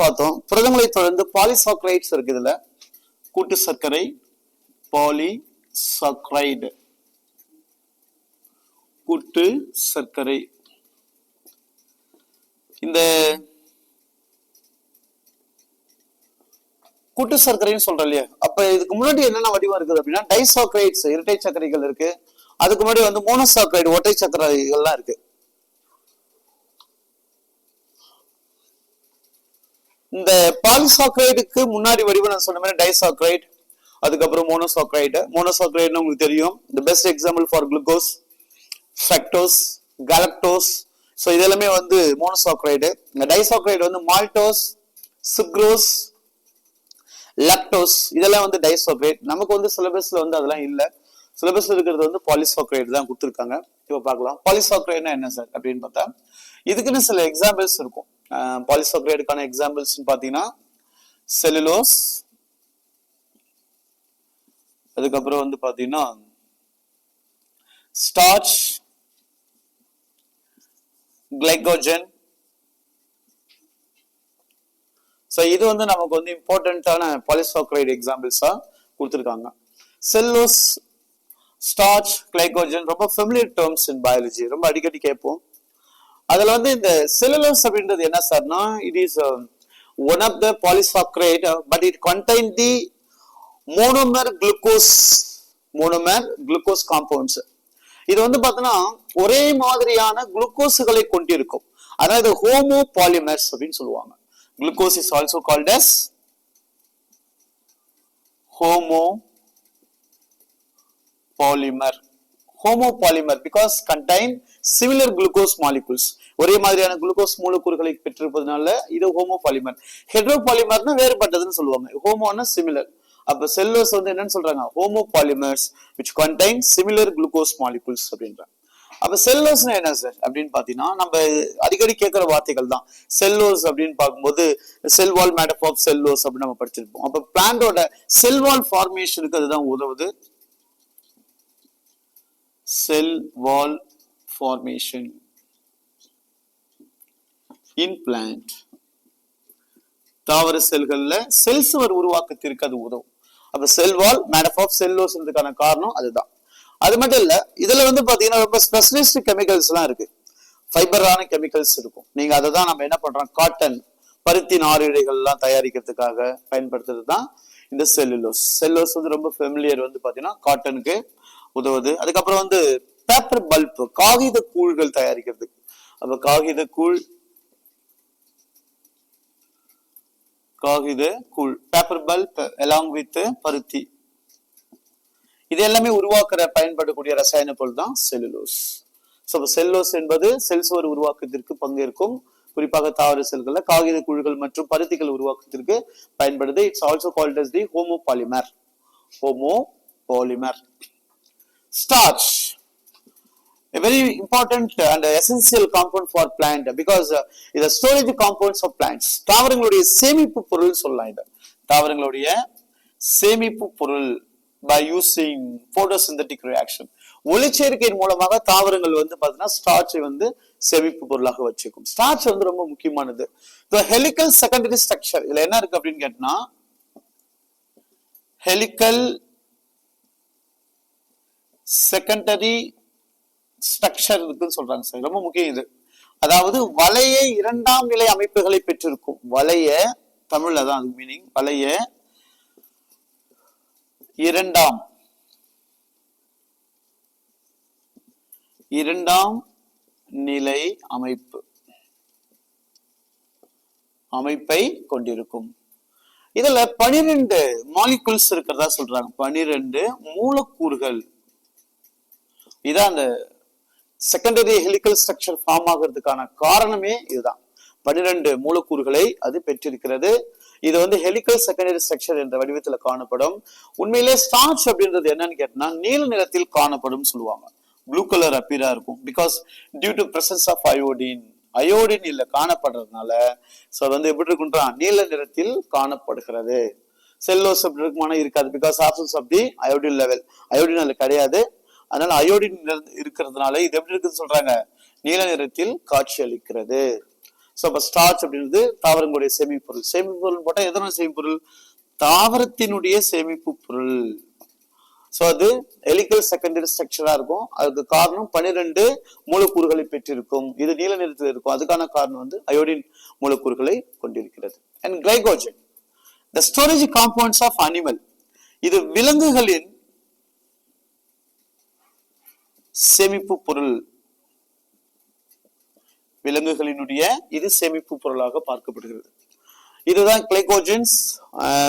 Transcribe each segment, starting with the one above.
பார்த்தோம். புரதங்களை தொடர்ந்து பாலிசாக்கரைட்ஸ் இருக்கு. இதுல கூட்டு சர்க்கரை பாலிசாக்கரைடு, கூட்டு சர்க்கரை. இந்த கூட்டு சர்க்கரைன்னு சொல்றோம் இல்லையா, அப்ப இதுக்கு முன்னாடி என்னென்ன வடிவம் இருக்குது அப்படின்னா டைசாக்கரைட்ஸ் இரட்டை சர்க்கரைகள் இருக்கு. அதுக்கு முன்னாடி வந்து மோனோசாக்கரைடு ஒற்றை சர்க்கரைகள்லாம் இருக்கு. இந்த பாலிசாக்கரைடுக்கு முன்னாடி வடிவம் நான் சொன்ன மாதிரி டைசாக்கரைடு, அதுக்கப்புறம் மோனோசாக்கரைடு. மோனோசாக்கரைடுன்னு உங்களுக்கு தெரியும், the best example for glucose, fructose, galactose. So இதெல்லாமே வந்து மோனோசாக்கரைடு. இந்த டைசாக்கரைடு வந்து மால்டோஸ், சுக்ரோஸ், லாக்டோஸ், இதெல்லாம் வந்து டைசாக்கரைடு. நமக்கு வந்து சிலபஸ்ல வந்து அதெல்லாம் இல்லை. சிலபஸ்ல இருக்கிறது வந்து பாலிசாக்கரைடு தான் கொடுத்துருக்காங்க. இப்போ பார்க்கலாம் பாலிசாக்கரைடுனா என்ன சார் அப்படின்னு பார்த்தா, இதுக்குன்னு சில எக்ஸாம்பிள்ஸ் இருக்கும். பாலிசாக்கரைடுக்கான எக்ஸாம்பிள்ஸ் பாத்தீங்கன்னா செல்லுலோஸ், அதுக்கப்புறம் வந்து பாத்தீங்கன்னா ஸ்டார்ச், கிளைகோஜன். சோ இது வந்து நமக்கு வந்து இம்பார்ட்டன்டான பாலிசாக்கரைடு எக்ஸாம்பிள்ஸா கொடுத்துருக்காங்க. செல்லுலோஸ், ஸ்டார்ச், கிளைகோஜன் ரொம்ப ஃபெமிலியர் டேர்ம்ஸ் இன் பயாலஜி, ரொம்ப அடிக்கடி கேட்போம். அதுல வந்து இந்த செல்லுலோஸ் அப்படின்றது என்ன சார்னா, it is one of the polysaccharide but it contain the monomer glucose compounds. இது வந்து பார்த்தோன்னா ஒரே மாதிரியான குளுக்கோஸுகளை கொண்டிருக்கும். அதாவது ஹோமோ பாலிமர்ஸ் அப்படின்னு சொல்லுவாங்க. Glucose is also called as homopolymer because contain similar glucose molecules. ஒரே மாதிரியான குளுக்கோஸ் மூலக்கூறுகளை பெற்றிருப்பதனால இது ஹோமோ பாலிமர். ஹெட்ரோ பாலிமர்னா வேறுபட்டதுன்னு சொல்லுவாங்க. ஹோமோனா சிமிலர். அப்ப செல்லுலோஸ் வந்து என்னன்னு சொல்றாங்க, homo polymers which contain similar glucose molecules அப்படின்றாங்க. அப்ப செல்லுலோஸ்னா என்ன சார் அப்படின்னு பாத்தீங்கன்னா, நம்ம அடிக்கடி கேட்கிற வார்த்தைகள் தான். செல்லுலோஸ் அப்படின்னு பார்க்கும்போது செல் வால் மேட் அப் ஆஃப் செல்லுலோஸ் அப்படின்னு நம்ம படிச்சிருப்போம். அப்ப பிளான்டோட செல் வால் ஃபார்மேஷனுக்கு அதுதான் உதவுது. செல் வால் formation in plant. தாவர செல்கள்ல செல் சுவர் உருவாக்கத்திற்கு அது உதவும். அப்ப செல் வால் மேட் அப் ஆஃப் செல்லுலோஸ்ன்றதுக்கான காரணம் அதுதான். அது மட்டும் இல்ல, இதுல வந்து பாத்தீங்கன்னா ரொம்ப ஸ்பெஷலிஸ்ட் கெமிக்கல்ஸ் எல்லாம் இருக்கு, ஃபைபரான கெமிக்கல்ஸ் இருக்கும். நீங்க அதை தான் நம்ம என்ன பண்றோம், காட்டன் பருத்தி நாரிழைகள் எல்லாம் தயாரிக்கிறதுக்காக பயன்படுத்துறது தான் இந்த செல்லுலோஸ். செல்லுலோஸ் வந்து ரொம்ப ஃபெமிலியர், வந்து பாத்தீங்கன்னா காட்டனுக்கு உதவுது. அதுக்கப்புறம் வந்து பேப்பர் பல்ப், காகித கூழ்கள் தயாரிக்கிறதுக்கு. அப்ப காகித கூழ் பேப்பர் பல்ப் அலாங் வித் பருத்தி, இது எல்லாமே உருவாக்குற பயன்படக்கூடிய ரசாயன பொருள் தான் செல்லுலோஸ். செல்லுலோஸ் என்பது செல் சுவர் உருவாக்கத்திற்கு பங்கேற்கும், குறிப்பாக தாவர செல்கள்ல காகித குழுக்கள் மற்றும் பருத்திகள் உருவாக்கத்திற்கு பயன்படுது. It's also called as the homopolymer. Starch, a very important and essential compound for plant because it is storage compounds of plants. தாவரங்களுடைய சேமிப்பு பொருள் சொல்லலாம். இது தாவரங்களுடைய சேமிப்பு பொருள் by using photosynthetic reaction. ஒளிச்சேர்க்கையின் மூலமாக தாவரங்கள் வந்து பாத்தீங்கன்னா ஸ்டார்ச்சை வந்து சேமிப்பு பொருளாக வச்சுக்கும். ஸ்டார்ச் வந்து ரொம்ப முக்கியமானது. ஹெலிக்கல் செகண்டரி ஸ்ட்ரக்சர் இதுல என்ன இருக்கு அப்படின்னு கேட்டா, ஹெலிக்கல் செகண்டரி ஸ்ட்ரக்சர் இருக்குன்னு சொல்றாங்க சார், ரொம்ப முக்கியம் இது. அதாவது வளைய இரண்டாம் நிலை அமைப்புகளை பெற்றிருக்கும். வளைய தமிழ்ல தான் அது மீனிங், வளைய இரண்டாம் நிலை அமைப்பை கொண்டிருக்கும். இதுல 12 மாலிகுல்ஸ் இருக்கிறதா சொல்றாங்க. 12 மூலக்கூறுகள். இதான் அந்த செகண்டரி ஹெலிக்கல் ஸ்ட்ரக்சர் ஃபார்ம் ஆகிறதுக்கான காரணமே இதுதான். 12 மூலக்கூறுகளை அது பெற்றிருக்கிறது. இது வந்து ஹெலிக்கல் செகண்டரி ஸ்ட்ரக்சர் என்ற வடிவத்துல காணப்படும். உண்மையிலே ஸ்டார்ச் அப்படின்றது என்னன்னு கேட்டா, நீல நிறத்தில் காணப்படும் சொல்லுவாங்க. ப்ளூ கலர் அப்பீரா இருக்கும். Because due to presence of iodine இல்ல காணப்படுறதுனால சோ வந்து எப்படி இருக்குன்றான், நீல நிறத்தில் காணப்படுகிறது. செல்லுலோஸ் அப்படி இருக்குமானா இருக்காது. Because absence of the iodine level, iodine அதுல கிடையாது. அதனால அயோடின் இருக்கிறதுனால இது எப்படி இருக்குன்னு சொல்றாங்க, நீல நிறத்தில் காட்சி அளிக்கிறது. சோ அப்ப ஸ்டார்ச் அப்படின்றது தாவரங்களுடைய சேமிப்பு பொருள். சேமிப்பு பொருள் போட்டா எதனா சேமிப்பு பொருள்? தாவரத்தினுடைய சேமிப்பு பொருள். சோ அது ஹெலிகல் செகண்டரி ஸ்ட்ரக்சரா இருக்கும். அதுக்கு காரணம் 12 மூலக்கூறுகளை பெற்றிருக்கும். இது நீல நிறத்தில் இருக்கும். அதுக்கான காரணம் வந்து அயோடின் மூலக்கூறுகளை கொண்டிருக்கிறது. And glycogen, the storage components of animal, இது விலங்குகளின் சேமிப்பு பொருள். விலங்குகளினுடைய இது சேமிப்பு பொருளாக பார்க்கப்படுகிறது. இதுதான் கிளைகோஜன்ஸ்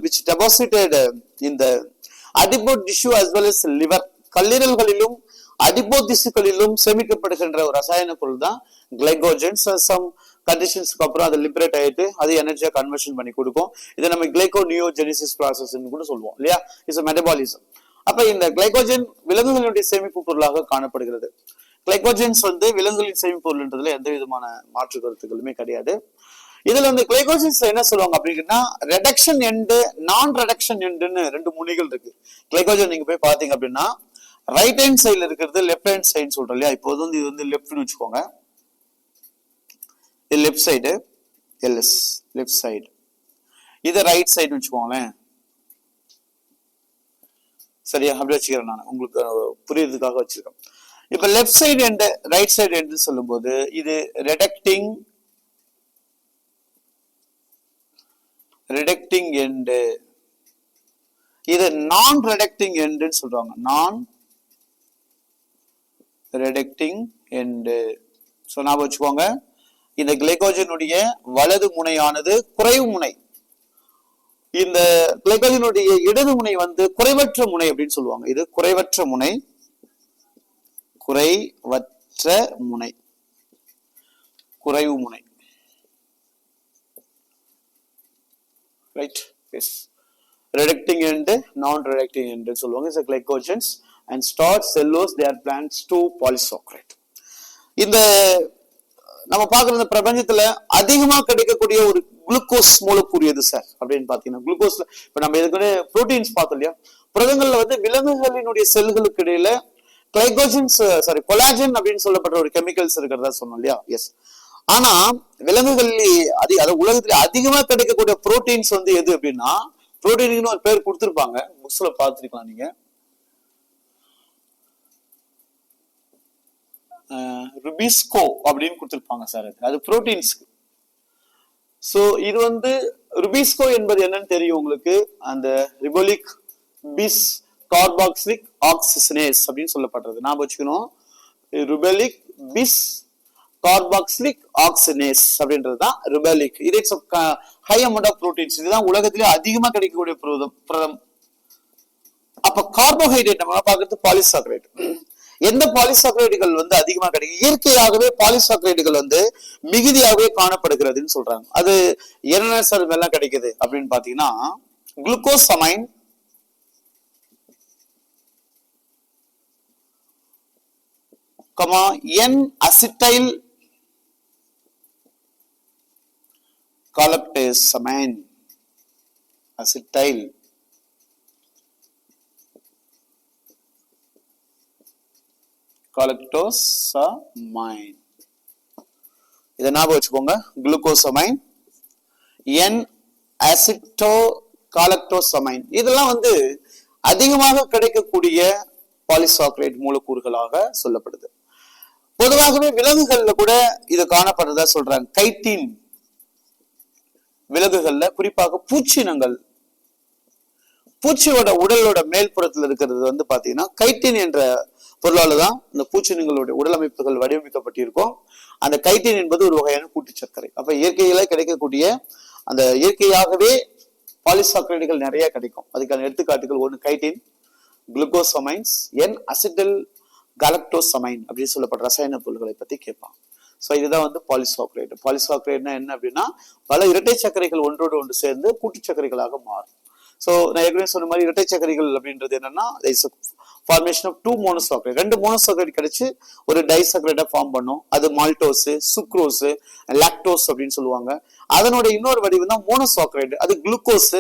which deposited in the adipose tissue as well as liver. கல்லீரல்களிலும் அடிப்போ திசுக்களிலும் சேமிக்கப்படுகின்ற ஒரு ரசாயன பொருள் தான் கிளைகோஜன்ஸ். சம் கண்டிஷன்ஸ்க்கு அப்புறம் அதை லிபரேட் ஆயிட்டு அது எனர்ஜியா கன்வர்ஷன் பண்ணி கொடுக்கும். இதை நம்ம கிளைகோநியோஜெனிசிஸ் ப்ராசஸ் கூட சொல்லுவோம் இல்லையா? It's metabolism. அப்ப இந்த கிளைகோஜன் விலங்குகளுடைய சேமிப்பு பொருளாக காணப்படுகிறது. கிளைகோஜன்ஸ் வந்து விலங்குகளின் சேமிப்பு பொருள்ன்றதுல எந்த விதமான மாற்று கருத்துக்களுமே கிடையாது. இதுல வந்து கிளைகோஜன்ஸ்ல என்ன சொல்லுவாங்க அப்படின்னா, ரெடக்ஷன் எண்டு, நான் ரெடக்ஷன் எண்டுன்னு 2 முனைகள் இருக்கு. கிளைகோஜன் நீங்க போய் பாத்தீங்க அப்படின்னா ரைட் ஹேண்ட் சைடுல இருக்கிறது லெஃப்ட் ஹேண்ட் சைடு சொல்றோம் இல்லையா? இப்போ வந்து இது வந்து லெஃப்ட்னு வச்சுக்கோங்க. இது left side, LS left side. இது ரைட் சைடு வச்சுக்கோங்களேன். சரியா? அப்படி வச்சுக்கிறேன் நான், உங்களுக்கு புரியுறதுக்காக வச்சிருக்கேன். இப்ப left side end right side end சொல்லும் போது இது ரெடக்டிங் எண்ட், இது நான் ரெடக்டிங் எண்ட்னு சொல்றாங்க. நான் ரெடக்டிங் எண்ட். சோ நான் வச்சுக்கோங்க, இந்த கிளைகோஜனுடைய வலது முனையானது குறைவு முனை, இந்த கிளைகோஜனுடைய இடது முனை வந்து குறைவற்ற முனை அப்படின்னு சொல்லுவாங்க. இது குறைவற்ற முனை, குறைவற்ற முனை, குறைவு முனை. Right? Yes. Reducting end, non-reducting end சொல்லுவாங்க. It's a glycogens and starch, cellulose, they are plants to polysaccharide. இந்த நம்ம பார்க்குற இந்த பிரபஞ்சத்துல அதிகமா கிடைக்கக்கூடிய ஒரு குளுக்கோஸ் மூலக்கூறு எது சார் அப்படின்னு பாத்தீங்கன்னா, குளுக்கோஸ்ல இப்ப நம்ம இதுக்கு புரோட்டீன்ஸ் பார்த்தோம் இல்லையா? புரதங்கள்ல வந்து விலங்குகளினுடைய செல்களுக்கு இடையில கிளைகோஜன்ஸ் கொலாஜன் அப்படின்னு சொல்லப்பட்ட ஒரு கெமிக்கல்ஸ் இருக்கிறதா சொன்னோம் இல்லையா? எஸ். ஆனா விலங்குகள் உலகத்துல அதிகமா கிடைக்கக்கூடிய புரோட்டீன்ஸ் வந்து எது அப்படின்னா, புரோட்டீனுக்கு ஒரு பேர் கொடுத்திருப்பாங்க, புக்ஸ்ல பார்த்திருக்கலாம் நீங்க. ருபிஸ்கோ அப்படின்னு கொடுத்திருப்பாங்க சார். அது புரோட்டீன்ஸ்க்கு. சோ இது வந்து ருபிஸ்கோ என்பது என்னன்னு தெரியும் உங்களுக்கு? அந்த ரிபோலிக் பிஸ் கார்பாக்சிலிக் ஆக்சிஜனேஸ் அப்படின்னு சொல்லப்படுறது. நான் வச்சுக்கணும், ருபெலிக் பிஸ் கார்பாக்சிலிக் ஆக்சிஜனேஸ் அப்படின்றது தான் ருபெலிக். இது it's high amount of proteins. இதுதான் உலகத்திலே அதிகமா கிடைக்கக்கூடிய புரதம். அப்ப கார்போஹைட்ரேட் நம்ம பார்க்கறது பாலிசாக்கரைட். எந்த பாலிசாக்கரைடுகள் வந்து அதிகமா கிடைக்கும்? இயற்கையாகவே பாலிசாக்கரைடுகள் வந்து மிகுதியாகவே காணப்படுகிறதுன்னு சொல்றாங்க. அது என்ன சார் எல்லாம் கிடைக்குது அப்படின்னு பாத்தீங்கன்னா, குளுக்கோசமைன், என் அசிட்டைல் காலக்டோசமைன், அசிட்டைல் காலக்டோசமைன். இதை ஞாபகம் வச்சுக்கோங்க. குளுக்கோசமைன், என் அசிட்டோ காலக்டோசமைன், இதெல்லாம் வந்து அதிகமாக கிடைக்கக்கூடிய பாலிசாக்கரைட் மூலக்கூறுகளாக சொல்லப்படுது. பொதுவாகவே விலங்குகள்ல கூட இது காணப்படுறதா சொல்றாங்க. கைட்டின் விலங்குகள்ல, குறிப்பாக பூச்சினங்கள், பூச்சியோட உடலோட மேல்புறத்துல இருக்கிறது வந்து பாத்தீங்கன்னா கைட்டின் என்ற பொருளால தான் இந்த பூச்சினங்களுடைய உடல் அமைப்புகள் வடிவமைக்கப்பட்டிருக்கும். அந்த கைட்டின் என்பது ஒரு வகையான கூட்டுச்சர்க்கரை. அப்ப இயற்கையில கிடைக்கக்கூடிய அந்த இயற்கையாகவே பாலிசாக்கரைடுகள் நிறைய கிடைக்கும். அதுக்கான எடுத்துக்காட்டுகள் ஒன்று கைட்டின், குளுக்கோசமைன்ஸ், என் அசிட்டல் காலக்டோசமைன் அப்படின்னு சொல்லப்பட்ட ரசாயன பொருட்களை பத்தி கேட்பாங்க. சோ இதுதான் வந்து பாலிசாக்கரைடு. பாலிசாக்கரைடுனா என்ன அப்படின்னா, பல இரட்டை சர்க்கரைகள் ஒன்றோடு ஒன்று சேர்ந்து கூட்டு சர்க்கரைகளாக மாறும். சோ நான் ஏற்கனவே சொன்ன மாதிரி இரட்டை சர்க்கரைகள் அப்படின்றது என்னன்னா, ஃபார்மேஷன் ஆஃப் 2 மோனோசாக்கரைட். 2 மோனோசாக்கரைட் கிடைச்சு ஒரு டைசாக்கரைடா ஃபார்ம் பண்ணும். அது மால்டோஸ், சுக்ரோஸ், லாக்டோஸ் அப்படின்னு சொல்லுவாங்க. அதனோட இன்னொரு வடிவம் தான் மோனோசாக்கரைடு. அது குளுக்கோஸ்,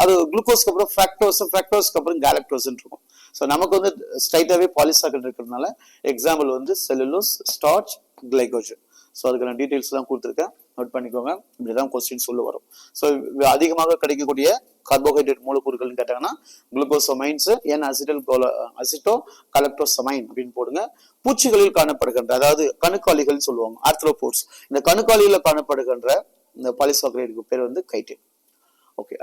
அது குளுக்கோஸ்க்கு அப்புறம் ஃப்ராக்டோஸ், ஃப்ராக்டோஸ்க்கு அப்புறம் கேலக்டோஸ் இருக்கும். சோ நமக்கு வந்து ஸ்ட்ரைட்டாவே பாலிசாக்கரைட் இருக்கிறதுனால எக்ஸாம்பிள் வந்து செல்லுலோஸ், ஸ்டார்ச், கிளைகோஜன். ஸோ அதுக்கான டீட்டெயில்ஸ் எல்லாம் கொடுத்துருக்கேன், நோட் பண்ணிக்கோங்க. இப்படிதான் கொஸ்டின் சொல்ல வரும். ஸோ அதிகமாக கிடைக்கக்கூடிய கார்போஹைட்ரேட் மூலக்கூறுகள்னு கேட்டாங்கன்னா குளுக்கோசமைன்ஸ், என் அசிட்டோ கலக்டோசமைன் அப்படின்னு போடுங்க. பூச்சிகளில் காணப்படுகின்ற, அதாவது கணுக்காலிகள் சொல்லுவாங்க, ஆர்த்ரோபோட்ஸ், இந்த கணுக்காலியில காணப்படுகின்ற இந்த பாலிசாக்கரைடுக்கு பேர் வந்து கைட்டின். ஓகே.